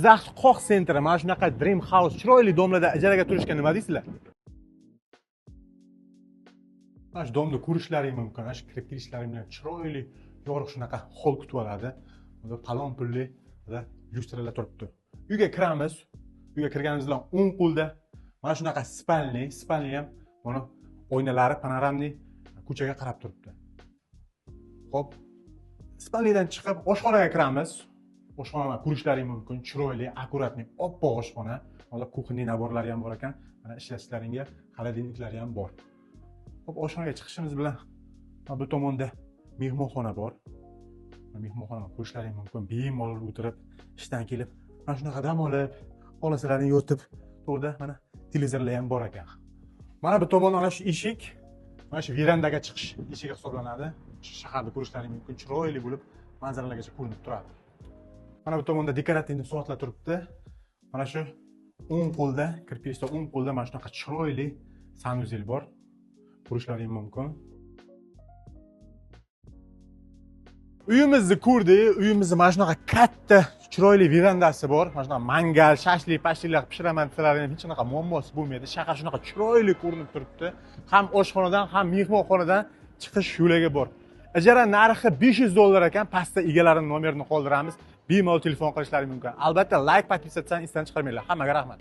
Jizzax Qoq sentri mana shunaqa Dream House chiroyli domlada ijaraga turishga nima deysizlar? Mana shu domni ko'rishlaring mumkin. Mana shu kirib kelishlaring bilan chiroyli, yorug' shunaqa hol kutib oladi. Bunda palon pulli va lyustralar turibdi. Uyga kiramiz. Uyga kirganimiz bilan o'ng qo'lda mana shunaqa spalni ham mana oynalari panoramli ko'chaga qarab turibdi. Xo'p, spalnidan chiqib oshxonaga kiramiz. Oshxonani ko'rishlaring mumkin. Chiroyli, akkuratli, oppoq oshxona. Mana kuxniy naborlari ham bor ekan. Mana ishlashlaringga xolodilniklari ham bor. Xo'p, oshxonaga chiqishimiz bilan bu tomonda mehmonxona bor. Mehmonxonani ko'rishlaring mumkin. Bemalol o'tirib, ishdan kelib, mana shunaqa dam olib, xolasalarini yotib, to'g'rida mana televizorlar ham bor ekan. Mana bu tomonda mana shu eshik, mana shu verandaga chiqish eshigi hisoblanadi. Shaharni ko'rishlaring mumkin. Chiroyli bo'lib, manzaralargacha ko'rinib turadi. Mana bu tomonda dekorativ soatlar turibdi. Mana shu o'ng qo'lda, kirib kelishda o'ng qo'lda mana shunaqa chiroyli sanuzel bor. Ko'rishlaring mumkin. Uyimizni ko'rdik. Uyimizni mana shunaqa katta, chiroyli verandasi bor. Mana shunaqa mangal, shashlik, pashliklar pishiraman desalaring hech qanaqa muammosi bo'lmaydi. Shahar shunaqa chiroyli ko'rinib turibdi. Ham oshxonadan, ham mehmonxonadan chiqish yo'lagi bor. Ijara narxi $500 ekan. Pastda egalarining nomerini qoldiramiz. Bemalol telefon qilishlari mumkin. Albatta, like, podpisatsiyadan esdan chiqarmanglar. Hammaga rahmat.